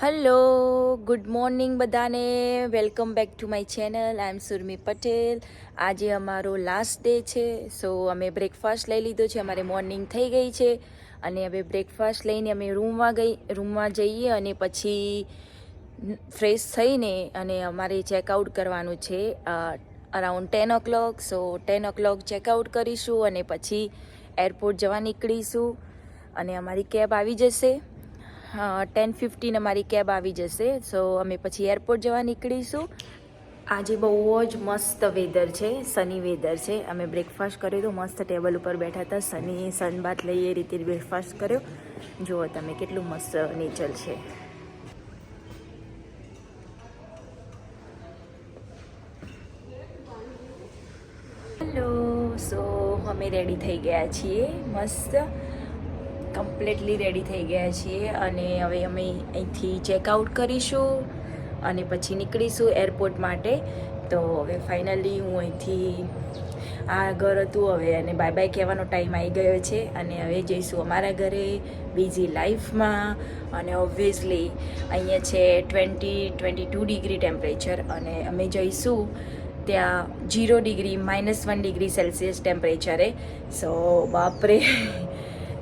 Hello, good morning બધાને. Welcome back to my channel. I am Surmi Patel. આજે અમારો last day છે, સો અમે બ્રેકફાસ્ટ લઈ લીધો છે. અમારે મોર્નિંગ થઈ ગઈ છે અને હવે બ્રેકફાસ્ટ લઈને અમે રૂમમાં જઈએ અને પછી ફ્રેશ થઈને અને અમારે ચેકઆઉટ કરવાનું છે અરાઉન્ડ 10 o'clock. સો 10 o'clock ચેકઆઉટ કરીશું અને પછી એરપોર્ટ જવા નીકળીશું અને અમારી કેબ આવી જશે. 10:15 અમારી કેબ આવી જશે. સો અમે પછી એરપોર્ટ જવા નીકળીશું. આજે બહુ જ મસ્ત વેધર છે, સની વેધર છે. અમે બ્રેકફાસ્ટ કર્યો તો મસ્ત ટેબલ ઉપર બેઠા હતા, સનબાથ લઈએ એ રીતે બ્રેકફાસ્ટ કર્યો. જુઓ તમે કેટલું મસ્ત નેચર છે. હેલો, સો અમે રેડી થઈ ગયા છીએ, મસ્ત કમ્પ્લીટલી રેડી થઈ ગયા છીએ અને હવે અમે અહીંથી ચેકઆઉટ કરીશું અને પછી નીકળીશું એરપોર્ટ માટે. તો હવે ફાઇનલી હું અહીંથી આ ઘર હતું હવે અને બાય બાય કહેવાનો ટાઈમ આવી ગયો છે અને હવે જઈશું અમારા ઘરે બીજી લાઈફમાં. અને ઓબ્વિયસલી અહીંયા છે 22 ડિગ્રી ટેમ્પરેચર અને અમે જઈશું ત્યાં 0 ડિગ્રી -1 ડિગ્રી સેલ્સિયસ ટેમ્પરેચરે. સો બાપરે,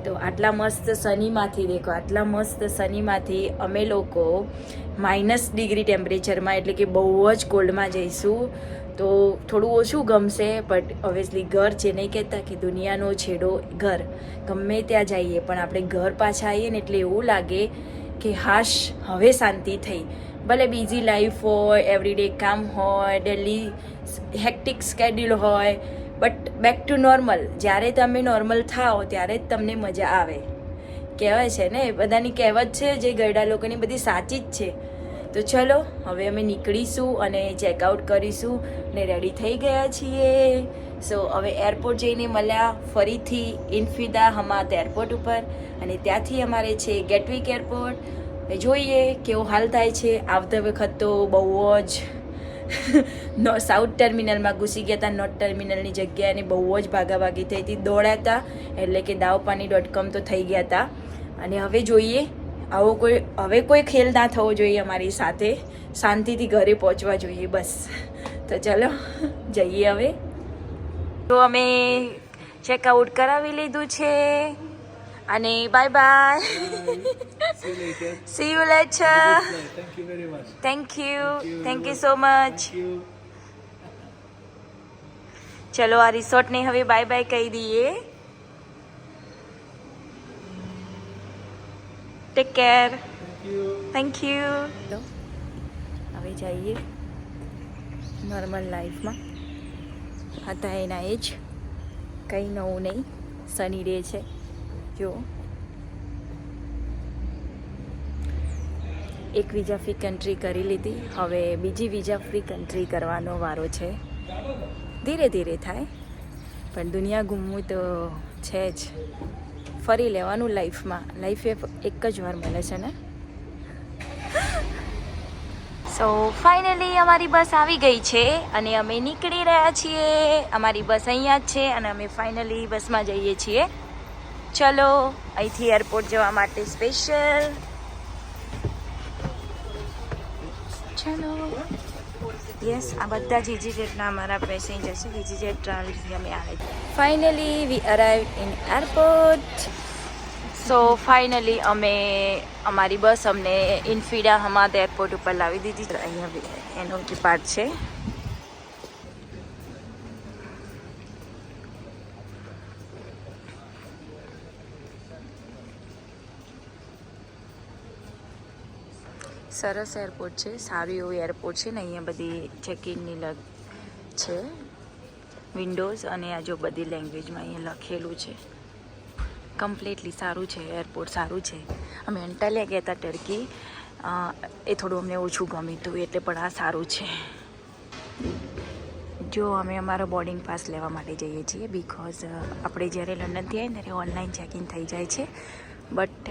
તો આટલા મસ્ત સનીમાંથી અમે લોકો -ડિગ્રી ટેમ્પરેચરમાં એટલે કે બહુ જ કોલ્ડમાં જઈશું. તો થોડું ઓછું ગમશે, બટ ઓબ્વિયસલી ઘર છે, નહીં કહેતા કે દુનિયાનો છેડો ઘર. ગમે ત્યાં જઈએ પણ આપણે ઘર પાછા આવીએ ને એટલે એવું લાગે કે હાશ હવે શાંતિ થઈ. ભલે બીજી લાઈફ હોય, એવરીડે કામ હોય, ડેલી હેક્ટિક સ્કેડ્યુલ હોય, બટ બેક ટુ નોર્મલ. જ્યારે તમે નોર્મલ થાઓ ત્યારે જ તમને મજા આવે. કહેવાય છે ને, બધાની કહેવત છે જે ગરડા લોકોની બધી સાચી જ છે. તો ચલો હવે અમે નીકળીશું અને ચેકઆઉટ કરીશું ને રેડી થઈ ગયા છીએ. સો હવે એરપોર્ટ જઈને મળ્યા ફરીથી ઇન્ફિદા હમાત એરપોર્ટ ઉપર અને ત્યાંથી અમારે છે ગેટવિક એરપોર્ટ. જોઈએ કેવો હાલ થાય છે. આવતા વખત તો બહુ જ સાઉથ ટર્મિનલમાં ઘૂસી ગયા હતા, નોર્થ ટર્મિનલની જગ્યાએ, અને બહુ જ ભાગાભાગી થઈ હતી, દોડ્યા હતા, એટલે કે દાવપાની.com તો થઈ ગયા હતા. અને હવે જોઈએ, હવે કોઈ ખેલ ના થવો જોઈએ અમારી સાથે, શાંતિથી ઘરે પહોંચવા જોઈએ બસ. તો ચલો જઈએ હવે. તો અમે ચેકઆઉટ કરાવી લીધું છે અને bye bye. See you later. Thank you very much. Thank you so much. ચલો આ રિસોર્ટને હવે બાય બાય કહી દઈએ. Take care. Thank you. હવે જઈએ નોર્મલ લાઈફમાં. હતા એના એ જ, કંઈ નવું નહીં. સની ડે છે. જો એક વિઝા ફ્રી કન્ટ્રી કરી લીધી, હવે બીજી વિઝા ફ્રી કન્ટ્રી કરવાનો વારો છે. ધીરે ધીરે થાય, પણ દુનિયા ઘૂમવું તો છે જ. ફરી લેવાનું લાઈફમાં. લાઈફ એક જ વાર મળે છે ને. સો ફાઇનલી અમારી બસ આવી ગઈ છે અને અમે નીકળી રહ્યા છીએ. અમારી બસ અહીંયા જ છે અને અમે ફાઇનલી બસમાં જઈએ છીએ. ચલો અહીંથી એરપોર્ટ જવા માટે સ્પેશિયલ. ચલો. યસ, આ બધા જ ઇઝીજેટના અમારા પેસેન્જર છે. ઇઝીજેટ ટ્રાવેલ્સથી અમે આવે. Finally we arrive in airport. So finally અમારી બસ અમને ઇન્ફિડા હમાદ એરપોર્ટ ઉપર લાવી દીધી. અહીંયા એનો જે પાર્ટ છે. સરસ એરપોર્ટ છે, સારું એવું એરપોર્ટ છે ને. અહીંયા બધી ચેકિનની છે વિન્ડોઝ અને આ જો બધી લેંગ્વેજમાં અહીંયા લખેલું છે. કમ્પ્લીટલી સારું છે એરપોર્ટ, સારું છે. અમે અંટાલિયા ગયા હતા ટર્કી, એ થોડું અમને ઓછું ગમ્યું હતું, એટલે પણ આ સારું છે. જો અમે અમારો બોર્ડિંગ પાસ લેવા માટે જઈએ છીએ, બિકોઝ આપણે જ્યારે લંડનથી આવીએ ત્યારે ઓનલાઈન ચેકિંગ થઈ જાય છે, બટ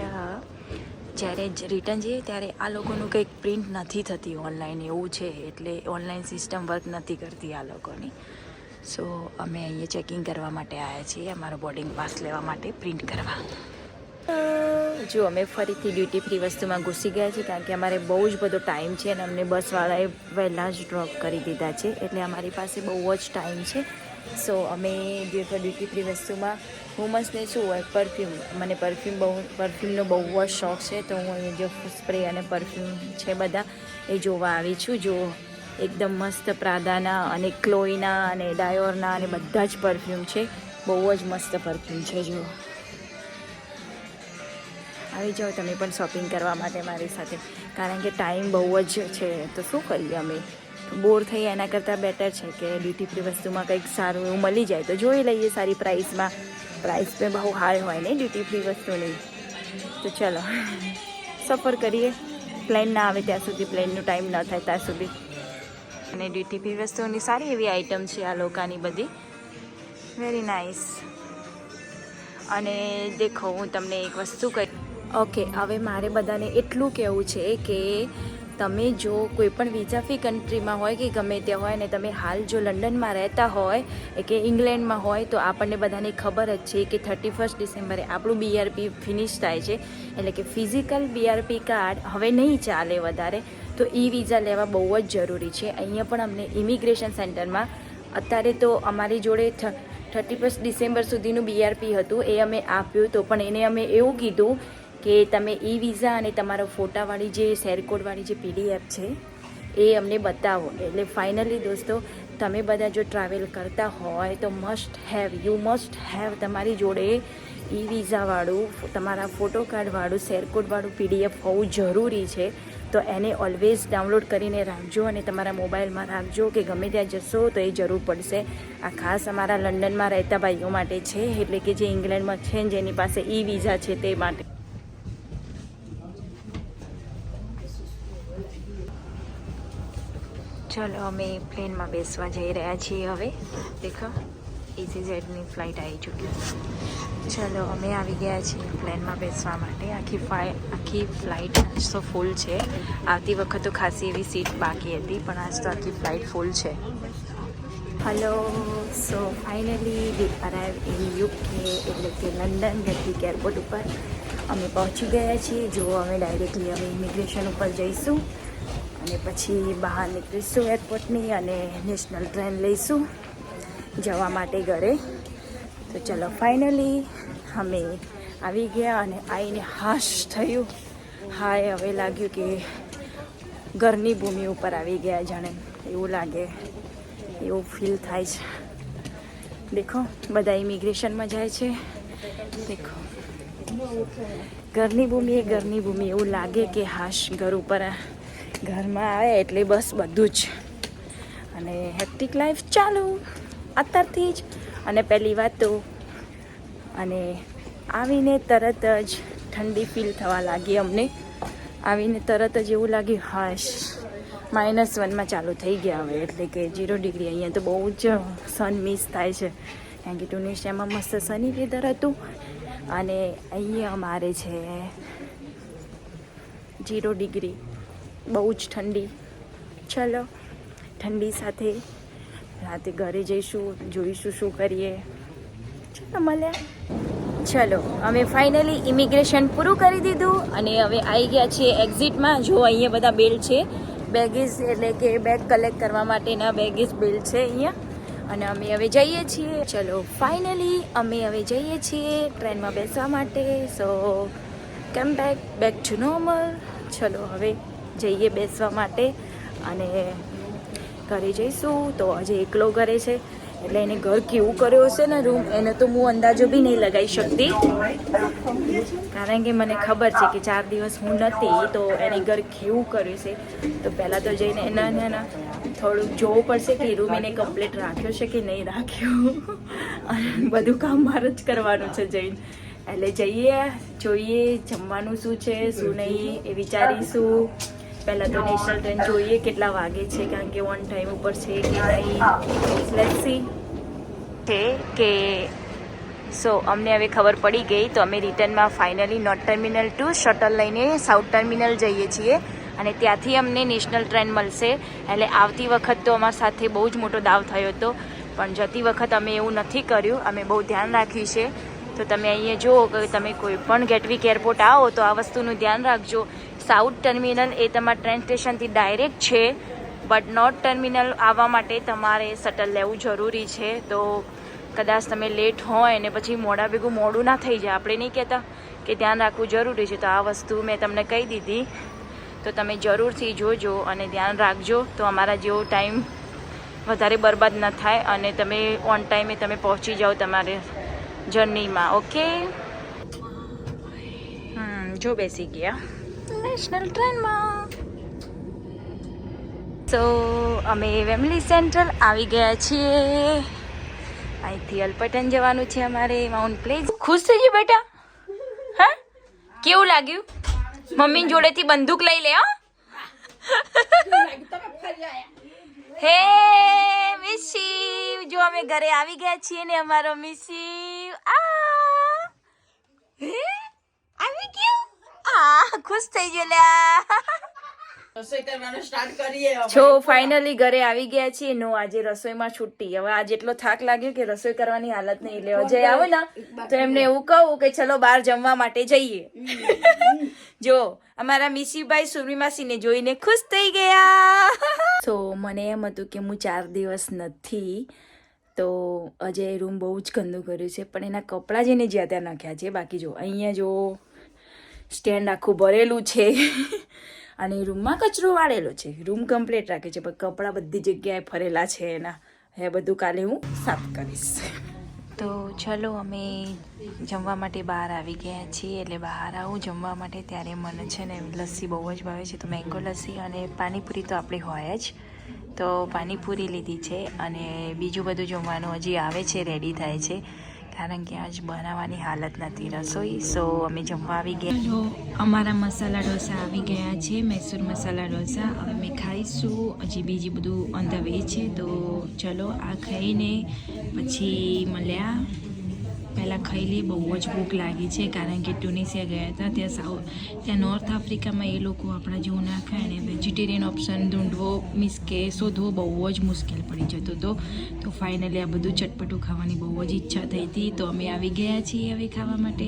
જ્યારે રિટર્ન જઈએ ત્યારે આ લોકોનું કંઈક પ્રિન્ટ નથી થતી ઓનલાઈન, એવું છે. એટલે ઓનલાઈન સિસ્ટમ વર્ક નથી કરતી આ લોકોની. સો અમે અહીંયા ચેકિંગ કરવા માટે આવ્યા છીએ, અમારો બોર્ડિંગ પાસ લેવા માટે, પ્રિન્ટ કરવા. જો અમે ફરીથી ડ્યુટી ફ્રી વસ્તુમાં ઘૂસી ગયા છીએ, કારણ કે અમારે બહુ જ બધો ટાઈમ છે અને અમને બસવાળાએ વહેલા જ ડ્રોપ કરી દીધા છે, એટલે અમારી પાસે બહુ જ ટાઈમ છે. સો અમે ડ્યુટી ફ્રી વસ્તુમાં વુમન્સને શું હોય, પરફ્યુમ. મને પરફ્યુમનો બહુ જ શોખ છે, તો હું અહીં જો સ્પ્રે અને પરફ્યુમ છે બધા એ જોવા આવી છું. જો એકદમ મસ્ત પ્રાદાના અને ક્લોઈના અને ડાયોરના અને બધા જ પરફ્યુમ છે. બહુ જ મસ્ત પરફ્યુમ છે. જો આવી જાઓ તમે પણ શોપિંગ કરવા માટે મારી સાથે, કારણ કે ટાઈમ બહુ જ છે. તો શું કરીએ, અમે બોર થઈએ એના કરતાં બેટર છે કે ડ્યુટી ફ્રી વસ્તુમાં કંઈક સારું એવું મળી જાય તો જોઈ લઈએ સારી પ્રાઇસમાં. પ્રાઇસ પણ બહુ હાઈ હોય ને ડ્યુટી ફ્રી વસ્તુની. તો ચલો સફર કરીએ, પ્લેન ના આવે ત્યાં સુધી, પ્લેનનો ટાઈમ ન થાય ત્યાં સુધી. અને ડ્યુટી ફ્રી વસ્તુઓની સારી એવી આઇટમ છે આ લોકોની બધી, વેરી નાઇસ. અને દેખો હું તમને એક વસ્તુ કહી, ઓકે, હવે મારે બધાને એટલું કહેવું છે કે તમે જો કોઈ પણ વિઝા ફ્રી કન્ટ્રીમાં હોય કે ગમે ત્યાં હોય ને તમે હાલ જો લંડનમાં રહેતા હોય કે ઇંગ્લેન્ડમાં હોય, તો આપણને બધાને ખબર જ છે કે 31 ડિસેમ્બરે આપણું BRP ફિનિશ થાય છે, એટલે કે ફિઝિકલ BRP કાર્ડ હવે નહીં ચાલે વધારે. તો વિઝા લેવા બહુ જ જરૂરી છે. અહીંયા પણ અમને ઇમિગ્રેશન સેન્ટરમાં અત્યારે તો અમારી જોડે 31 ડિસેમ્બર સુધીનું BRP હતું, એ અમે આપ્યું, તો પણ એને અમે એવું કીધું કે તમે વિઝા અને તમારો ફોટાવાળી જે શેરકોડવાળી જે PDF છે એ અમને બતાવો. એટલે ફાઇનલી દોસ્તો, તમે બધા જો ટ્રાવેલ કરતા હોય તો યુ મસ્ટ હેવ તમારી જોડે વિઝાવાળું, તમારા ફોટો કાર્ડવાળું, શેરકોડવાળું PDF હોવું જરૂરી છે. તો એને ઓલવેઝ ડાઉનલોડ કરીને રાખજો અને તમારા મોબાઈલમાં રાખજો, કે ગમે ત્યાં જશો તો એ જરૂર પડશે. આ ખાસ અમારા લંડનમાં રહેતા ભાઈઓ માટે છે, એટલે કે જે ઇંગ્લેન્ડમાં છે ને જેની પાસે વિઝા છે તે માટે. ચલો અમે પ્લેનમાં બેસવા જઈ રહ્યા છીએ હવે. દેખો EasyJetની ફ્લાઇટ આવી ચૂકી. ચલો અમે આવી ગયા છીએ પ્લેનમાં બેસવા માટે. આખી ફ્લાઇટ તો ફૂલ છે. આવતી વખત તો ખાસી એવી સીટ બાકી હતી, પણ આજ તો આખી ફ્લાઇટ ફૂલ છે. Hello, so finally we arrive in UK, એટલે કે લંડન ગેટવિક એરપોર્ટ ઉપર અમે પહોંચી ગયા છીએ. જો અમે ડાયરેક્ટલી અમે ઇમિગ્રેશન ઉપર જઈશું અને પછી બહાર નીકળીશું એરપોર્ટની અને નેશનલ ટ્રેન લઈશું જવા માટે ઘરે. તો ચલો ફાઇનલી અમે આવી ગયા અને આવીને હાશ થયું. હાય, હવે લાગ્યું કે ઘરની ભૂમિ ઉપર આવી ગયા, જાણે એવું લાગે, એવું ફીલ થાય છે. દેખો બધા ઇમિગ્રેશનમાં જાય છે. દેખો ઘરની ભૂમિ એવું લાગે કે હાશ ઘર ઉપર, ઘરમાં આવે એટલે બસ બધું જ. અને હેક્ટિક લાઈફ ચાલુ અત્યારથી જ. અને પહેલી વાત તો અને આવીને તરત જ ઠંડી ફીલ થવા લાગી અમને. આવીને તરત જ એવું લાગ્યું હાશ -1માં ચાલુ થઈ ગયા હવે, એટલે કે 0 ડિગ્રી. અહીંયા તો બહુ જ સન મિસ થાય છે, કારણ કે ટુનિશિયામાં મસ્ત સની વેધર હતું અને અહીંયા અમારે છે 0 ડિગ્રી, બહુ જ ઠંડી. ચલો ઠંડી સાથે રાતે ઘરે જઈશું, જોઈશું શું કરીએ. ચલો મળ્યા. ચલો અમે ફાઇનલી ઇમિગ્રેશન પૂરું કરી દીધું અને હવે આવી ગયા છીએ એક્ઝિટમાં. જો અહીંયા બધા બેલ્ટ છે, બેગેજ એટલે કે બેગ કલેક્ટ કરવા માટેના બેગેજ બેલ્ટ છે અહીંયા. અને અમે હવે જઈએ છીએ. ચલો ફાઇનલી અમે હવે જઈએ છીએ ટ્રેનમાં બેસવા માટે. સો કમ બેક ટુ નોર્મલ. ચલો હવે જઈએ બેસવા માટે અને ઘરે જઈશું. તો હજી એકલો ઘરે છે, એટલે એને ઘર કેવું કર્યો હશે ને રૂમ, એને તો હું અંદાજો બી નહીં લગાવી શકતી, કારણ કે મને ખબર છે કે 4 દિવસ હું નથી, તો એને ઘર કેવું કર્યું છે. તો પહેલાં તો જઈને એના થોડુંક જોવું પડશે કે રૂમ એને કમ્પ્લીટ રાખ્યો છે કે નહીં રાખ્યો. અને બધું કામ મારે જ કરવાનું છે જઈને. એટલે જઈએ, જોઈએ જમવાનું શું છે શું નહીં એ વિચારીશું. પહેલાં તો નેશનલ ટ્રેન જોઈએ કેટલા વાગે છે, કારણ કે ઓન ટાઈમ ઉપર છે કે નહીં. લેટ્સ સી છે કે સો અમને હવે ખબર પડી ગઈ. તો અમે રિટર્નમાં finally north terminal to shuttle લઈને સાઉથ ટર્મિનલ જઈએ છીએ અને ત્યાંથી અમને નેશનલ ટ્રેન મળશે. એટલે આવતી વખત તો અમારા સાથે બહુ જ મોટો દાવ થયો હતો, પણ જતી વખત અમે એવું નથી કર્યું, અમે બહુ ધ્યાન રાખ્યું છે. તો તમે અહીંયા જુઓ કે તમે કોઈ પણ ગેટવિક એરપોર્ટ આવો તો આ વસ્તુનું ધ્યાન રાખજો. સાઉથ ટર્મિનલ એ તમારા ટ્રેન સ્ટેશનથી ડાયરેક્ટ છે, બટ નોર્થ ટર્મિનલ આવવા માટે તમારે શટલ લેવું જરૂરી છે. તો કદાચ તમે લેટ હોય ને પછી મોડા ભેગું મોડું ના થઈ જાય, આપણે નહીં કહેતા કે ધ્યાન રાખવું જરૂરી છે. તો આ વસ્તુ મેં તમને કહી દીધી, તો તમે જરૂરથી જોજો અને ધ્યાન રાખજો, તો અમારા જેવો ટાઈમ વધારે બરબાદ ન થાય અને તમે ઓન ટાઈમે તમે પહોંચી જાઓ તમારે જર્નીમાં. ઓકે, જો બેસી ગયા નેશનલ ટ્રેનમાં. સો અમે વેમલી સેન્ટ્રલ આવી ગયા છીએ. અહીંથી અલ્પટન જવાનું છે અમારે, માઉન્ટ પ્લેસ. ખુશ થઈ ગઈ બેટા? હા, કેવું લાગ્યું? મમ્મી જોડેથી બંદૂક લઈ લે. હે મિશી, જો અમે ઘરે આવી ગયા છીએ ને અમારો મિશી આવી ગયો. ખુશ થઈ ગયો લ્યા. રસોઈ કરવાનું સ્ટાર્ટ કરીએ છો ફાઇનલી ઘરે આવી ગયા છીએ. નો આજે રસોઈમાં છુટ્ટી. હવે આજે એટલો થાક લાગ્યો કે રસોઈ કરવાની હાલત નહીં. એટલે અજય આવે ને તો એમને એવું કહું કે ચલો બહાર જમવા માટે જઈએ. જો અમારા મિશીભાઈ સુરમીમાસીને જોઈને ખુશ થઈ ગયા. તો મને એમ હતું કે હું 4 દિવસ નથી, તો અજય રૂમ બહુ જ ગંદુ કર્યું છે, પણ એના કપડાં જેને જ્યાં ત્યાં નાખ્યા છે. બાકી જો અહીંયા જો સ્ટેન્ડ આખું ભરેલું છે અને રૂમમાં કચરો વાળેલો છે. રૂમ કમ્પ્લીટ રાખે છે, પણ કપડાં બધી જગ્યાએ ફરેલા છે એના. એ બધું કાલે હું સાફ કરીશ. તો ચલો અમે જમવા માટે બહાર આવી ગયા છીએ. એટલે બહાર આવું જમવા માટે ત્યારે મને છે ને લસ્સી બહુ જ ભાવે છે, તો મેંગો લસ્સી અને પાણીપુરી તો આપણી હોય જ. તો પાણીપુરી લીધી છે અને બીજું બધું જમવાનું હજી આવે છે, રેડી થાય છે, કારણ કે આજ બનાવવાની હાલત નથી રસોઈ. સો અમે જમવા આવી ગયા. જો અમારા મસાલા ઢોસા આવી ગયા છે, મૈસૂર મસાલા ઢોસા. હવે અમે ખાઈશું. હજી બીજી બધું ઓન ધ વે છે, તો ચલો આ ખાઈને પછી મળ્યા. પહેલાં ખાઈ લઈએ, બહુ જ ભૂખ લાગી છે, કારણ કે ટ્યુનિશિયા ગયા હતા. ત્યાં નોર્થ આફ્રિકામાં એ લોકો આપણા જેવું ના ખાય ને વેજીટેરિયન ઓપ્શન ઢૂંઢવો મીન્સ કે શોધવો બહુ જ મુશ્કેલ પડી જતો હતો. તો ફાઇનલી આ બધું ચટપટું ખાવાની બહુ જ ઈચ્છા થઈ હતી, તો અમે આવી ગયા છીએ હવે ખાવા માટે.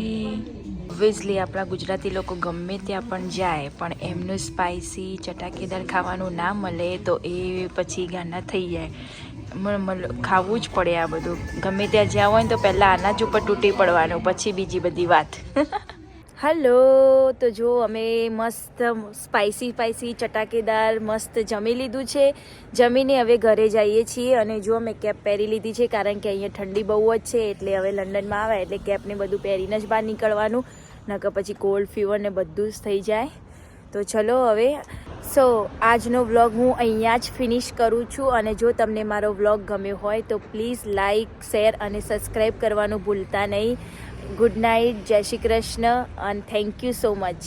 ઓબ્વિયસલી આપણા ગુજરાતી લોકો ગમે ત્યાં પણ જાય, પણ એમનું સ્પાઇસી ચટાકેદાર ખાવાનું ના મળે તો એ પછી ગાના થઈ જાય. ખાવું જ પડે આ બધું. ગમે ત્યાં જ્યાં હોય ને તો પહેલાં આના જ ઉપર તૂટી પડવાનું, પછી બીજી બધી વાત. હલો, તો જો અમે મસ્ત સ્પાઇસી ચટાકેદાર મસ્ત જમી લીધું છે. જમીને હવે ઘરે જઈએ છીએ. અને જો અમે કેપ પહેરી લીધી છે, કારણ કે અહીંયા ઠંડી બહુ જ છે. એટલે હવે લંડનમાં આવે એટલે કેપને બધું પહેરીને જ બહાર નીકળવાનું, નકર પછી કોલ્ડ ફીવર ને બધું જ થઈ જાય. તો ચલો હવે આજનો વ્લોગ હું અહીંયા જ ફિનિશ કરું છું. અને જો તમને મારો વ્લોગ ગમ્યો હોય તો પ્લીઝ લાઇક, શેર અને સબસ્ક્રાઈબ કરવાનું ભૂલતા નહીં. ગુડ નાઇટ, જય શ્રી કૃષ્ણ, અને થેન્ક યુ સો મચ.